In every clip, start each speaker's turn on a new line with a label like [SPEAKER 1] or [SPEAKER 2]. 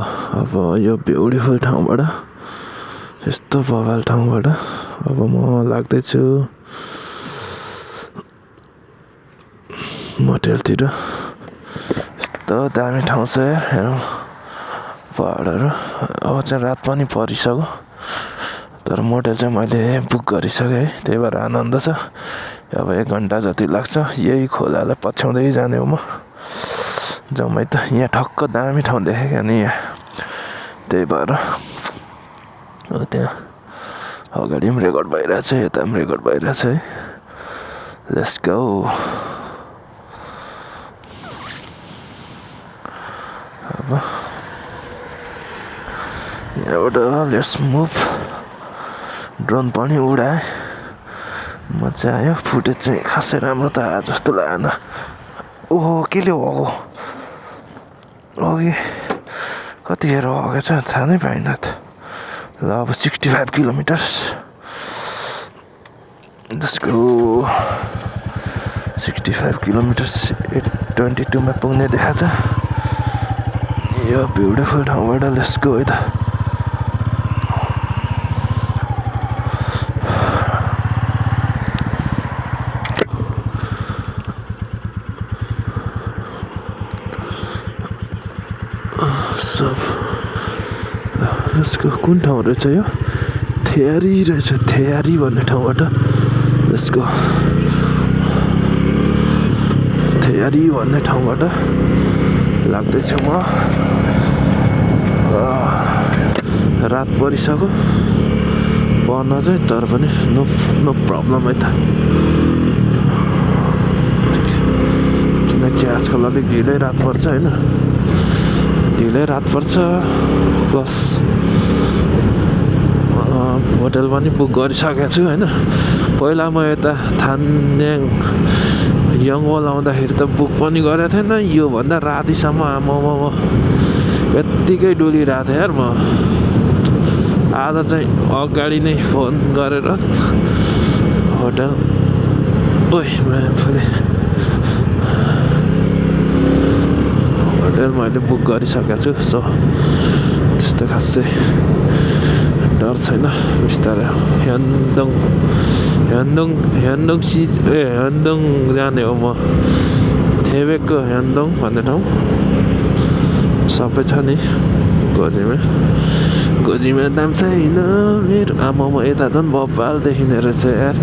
[SPEAKER 1] अब यो ब्युटिफुल ठाउँबाट यस्तो बवाल ठाउँबाट अब म लाग्दैछु मोटेलतिर। यस्तो दामी ठाउँ छ यार, हेरौँ पहाडहरू। अब चाहिँ रात पनि परिसक्यो तर मोटेल चाहिँ मैले बुक गरिसकेँ है, त्यही भएर आनन्द छ। अब 1 घन्टा जति लाग्छ, यही खोलालाई पछ्याउँदै जाने हो म जम्मै त। यहाँ ठक्क दामी ठाउँ देखेँ क्या नि यहाँ, त्यही भएर हो। त्यहाँ अगाडि पनि रेकर्ड भइरहेछ, यता पनि रेकर्ड भइरहेछ है। Let's go. अब यहाँबाट लेट्स मुभ। ड्रोन पनि उडाएँ, मजा आयो। फुटेज चाहिँ खासै राम्रो त आयो जस्तो लागेन। ओहो केले हग्यो अघि, कतिखेर हगेछ थाहा नै पाइनँ त। ल अब 65 किलोमिटर्स, लेट्स गो। 65 किलोमिटर्स 8:22 मा पुग्ने देखाएको छ यो ब्युटिफुल ठाउँबाट। लेट्स गो है त। सब लेट्स गो। कुन ठाउँ रहेछ यो? थेयारी रहेछ, थेयारी भन्ने ठाउँबाट। Let's go. थेयारी भन्ने ठाउँबाट लाग्दैछु म। रात परिसक्यो पर्न चाहिँ, तर पनि नो प्रब्लम है त। किनकि आजकल अलिक ढिलै रात पर्छ होइन, ढिलै रात पर्छ। प्लस होटल पनि बुक गरिसकेको छु होइन। पहिला म यता थान्याङ यङवल आउँदाखेरि त बुक पनि गरेको थिएन। योभन्दा रातिसम्म आमामा यत्तिकै डुलिरहेको थिएँ यार म। आज चाहिँ अगाडि नै फोन गरेर होटल होटल मैले बुक गरिसकेको छु। सो त्यस्तो खासै डर छैन। बिस्तारै ह्यान्डोङ जाने हो म। थेबेकको ह्यान्डोङ भन्ने ठाउँ सबै छ नि। गोजीमा दाम छैन मेरो। आमामा यता झन् बब्बाल देखिने रहेछ यार।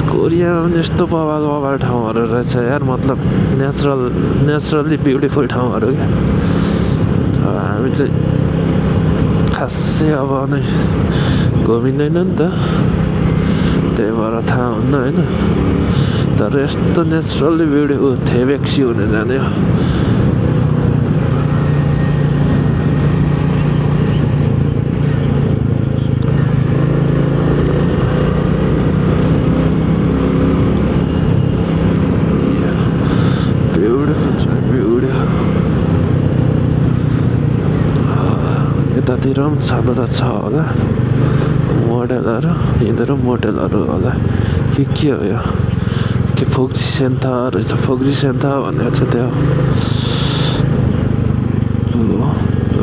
[SPEAKER 1] कोरियामा पनि यस्तो बवाल ठाउँहरू रहेछ यार, मतलब नेचुरल्ली ब्युटिफुल ठाउँहरू क्या। हामी चाहिँ खासै अब नै घुमिँदैन नि त, त्यही भएर थाहा हुन्न होइन। तर यस्तो नेचुरल्ली ब्युटिफुल थेबेक्सी हुने जाने हो। यतातिर पनि छनु त छ होला मोडेलहरू, यिनीहरू मोटेलहरू होला के हो यो? के फोक्जी सेन्था रहेछ, फोक्जी सेन्था भनेको छ त्यो।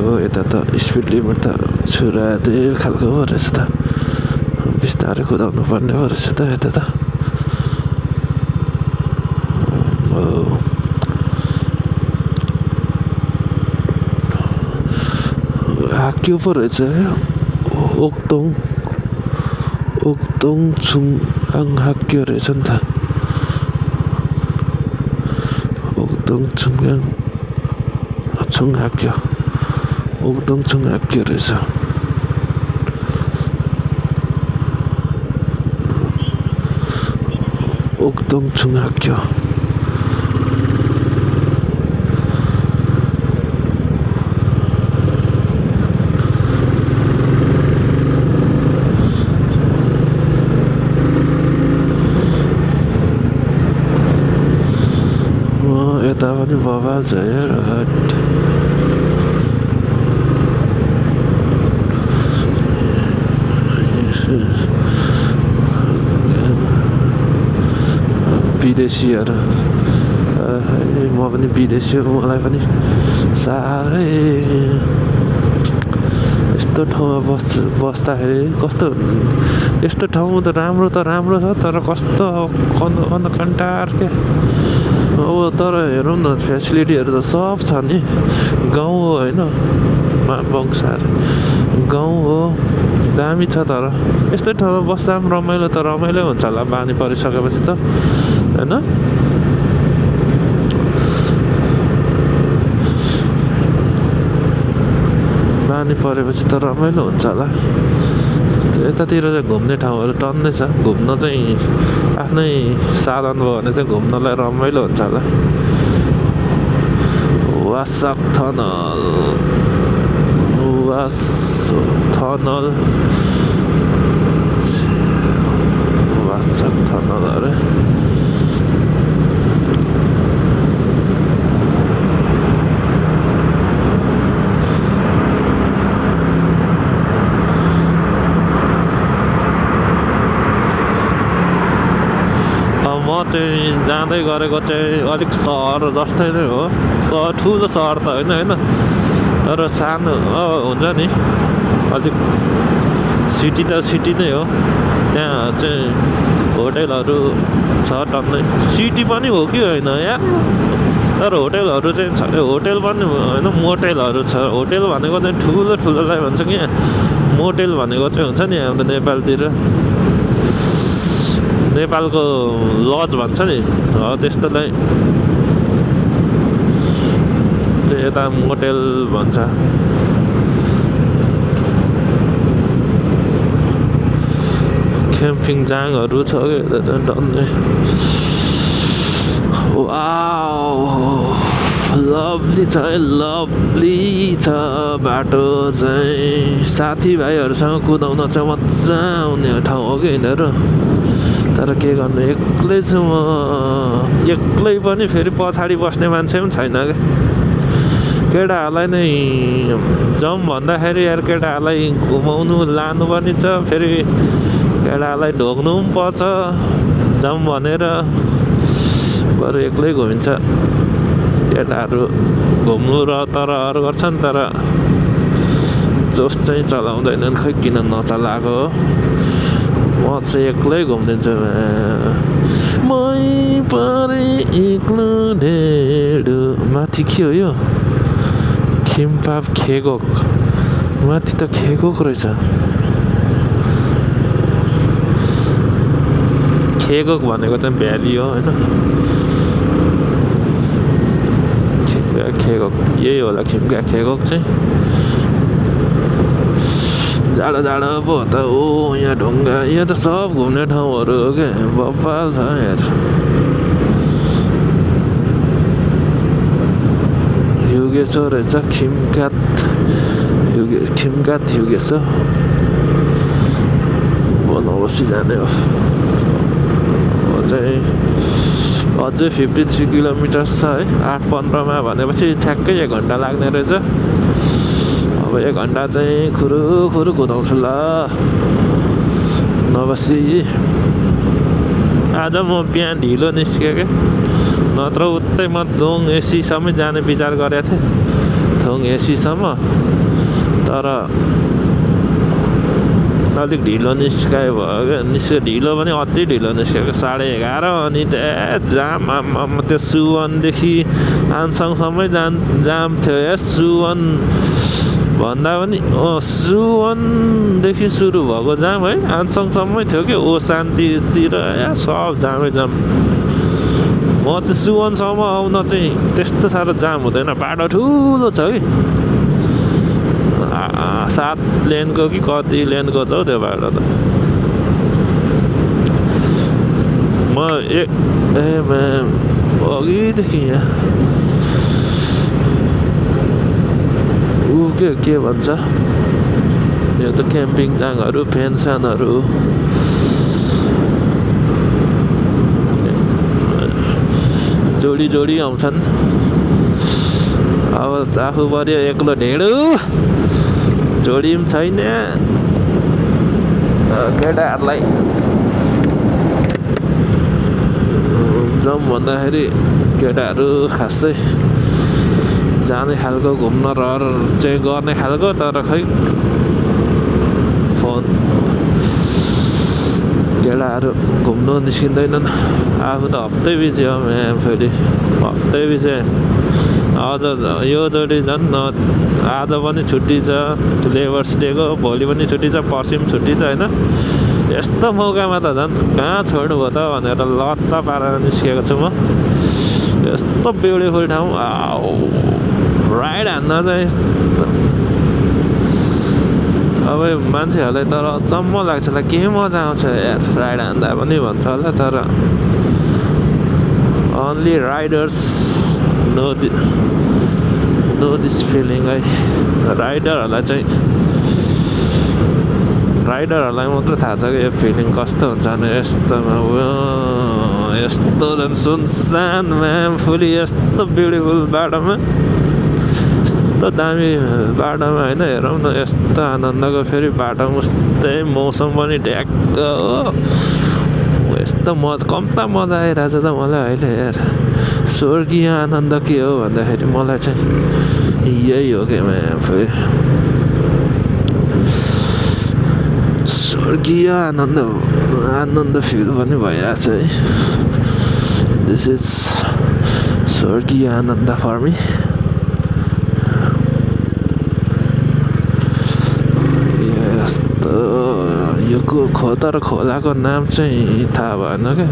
[SPEAKER 1] हो यता त स्पिड लिमिट त छुरा त्यही खालको पो रहेछ त। बिस्तारै कुदाउनु पर्ने पो रहेछ त यता त। हाक्यो पो रहेछ ओक्तोङ छुङआङ हाक्यो रहेछ नि त। ओक्तोङ छुङ हाक्यो, ओक्तोङ छुङ हाक्यो रहेछ। ओक्तोङ छुङ हाक्यो। यता पनि बवाल छ यार। विदेशीहरू म पनि विदेशी हो, मलाई पनि साह्रै यस्तो ठाउँमा बस्दाखेरि कस्तो यस्तो ठाउँ त राम्रो छ तर कस्तो कन्टार के अब तर हेरौँ न फेसिलिटीहरू त सब छ नि गाउँ हो होइन बङ्सार गाउँ हो दामी छ तर यस्तै ठाउँमा बस्दा पनि रमाइलो त रमाइलो हुन्छ होला बानी परिसकेपछि त होइन बानी परेपछि त रमाइलो हुन्छ होला यतातिर चाहिँ घुम्ने ठाउँहरू टन्नै छ घुम्न चाहिँ आफ्नै साधन भयो भने चाहिँ घुम्नलाई रमाइलो हुन्छ होला वासक थनल अरे म चाहिँ जाँदै गरेको चाहिँ अलिक सहर जस्तै नै हो ठुलो सहर त होइन तर सानो हुन्छ नि अलिक सिटी त सिटी नै हो त्यहाँ चाहिँ होटेलहरू छ टन्नै सिटी पनि हो कि होइन यहाँ तर होटेलहरू चाहिँ छ होटेल पनि होइन मोटेलहरू छ होटेल भनेको चाहिँ ठुलोलाई भन्छ कि यहाँ मोटेल भनेको चाहिँ हुन्छ नि हाम्रो नेपालतिर नेपालको लज भन्छ नि त्यस्तोलाई यता मोटेल भन्छ क्याम्पिङ जाङहरू छ कि यता चाहिँ टन्नै वाउ लभली छ है लभली छ बाटो चाहिँ साथीभाइहरूसँग कुदाउन चाहिँ मजा आउने ठाउँ हो कि यिनीहरू तर के गर्नु एक्लै छु म एक्लै पनि फेरि पछाडि बस्ने मान्छे पनि छैन क्या केटाहरूलाई नै जाउँ भन्दाखेरि यार केटाहरूलाई घुमाउनु लानु पनि छ फेरि केटाहरूलाई ढोग्नु पनि पर्छ जाउँ भनेर बरु एक्लै घुमिन्छ केटाहरू घुम्नु र तर अरू गर्छन् तर जोस चाहिँ चलाउँदैनन् खै किन नचलाएको म चाहिँ एक्लै घुम्दिन्छु मै परे एक्लो ढेडो माथि के हो यो खिम्पाप खेगोक माथि त खेगोक रहेछ खेगोक भनेको चाहिँ भ्याली हो होइन खिम्का खेगोक यही होला खिम्का खेगोक चाहिँ जाडो पो त ओ यहाँ ढुङ्गा यहाँ त सब घुम्ने ठाउँहरू हो क्या बब्बाल छ यार युगेश्वर रहेछ खिम्कात युगेश्वर बनाबसी जाने हो अझै 53 किलोमिटर छ है 8:15मा भनेपछि ठ्याक्कै 1 घन्टा लाग्ने रहेछ अब 1 घन्टा चाहिँ खुरु कुदाउँछु ल नबसी आज म बिहान ढिलो निस्केँ क्या नत्र उतै म दोङ एसीसम्म जाने विचार गरेको थिएँ थोङ एसीसम्म तर अलिक ढिलो निस्कायो भयो ढिलो पनि अति ढिलो निस्केको 11:30 अनि त्यहाँ जाम त्यो सुवनदेखि आन्सङसम्मै जाम थियो या सुवन भन्दा पनि सुवनदेखि सुरु भएको जाम है आन्सङसम्मै थियो कि ओ शान्तितिर सब जामै जाम म चाहिँ सुवनसम्म आउन चाहिँ त्यस्तो साह्रो जाम हुँदैन बाटो ठुलो छ कि 7 लेनको कि कति लेनको छ हौ त्यो बाटो त म अघिदेखि यहाँ के भन्छ यो त क्याम्पिङ जाङहरू पेन्सनहरू जोडी आउँछन् अब आफू पर्यो एक्लो ढेडो जोडी पनि छैन केटाहरूलाई जाउँ भन्दाखेरि केटाहरू खासै जाने खालको घुम्न रहर चाहिँ गर्ने खालको तर खै केटाहरू घुम्नु निस्किँदैनन् आफू त हप्तै बिजी हो फेरि हप्तै बिजी अझ योचोटि झन् आज पनि छुट्टी छ लेबर्स डेको भोलि पनि छुट्टी छ पर्सि पनि छुट्टी छ होइन यस्तो मौकामा त झन् कहाँ छोड्नु भयो त भनेर लत्त पारेर निस्केको छु म यस्तो ब्युटिफुल ठाउँ राइड हान्न चाहिँ यस्तो अब मान्छेहरूलाई तर अचम्म लाग्छ होला के मजा आउँछ यार राइड हान्दा पनि भन्छ होला तर only riders know this feeling है राइडरहरूलाई मात्र थाहा छ कि यो फिलिङ कस्तो हुन्छ भने यस्तो झन् सुनसानमा फुली यस्तो ब्युटिफुल बाटोमा यस्तो दामी बाटोमा होइन हेरौँ न यस्तो आनन्दको फेरि बाटोमा उस्तै मौसम पनि ढ्याक्क हो यस्तो कम्ता मजा आइरहेछ त मलाई अहिले यार स्वर्गीय आनन्द के हो भन्दाखेरि मलाई चाहिँ यही हो कि फेरि स्वर्गीय आनन्द फिल पनि भइरहेछ है दिस इज स्वर्गीय आनन्द फर मी यस्तो यो खोलाको नाम चाहिँ थाहा भएन क्या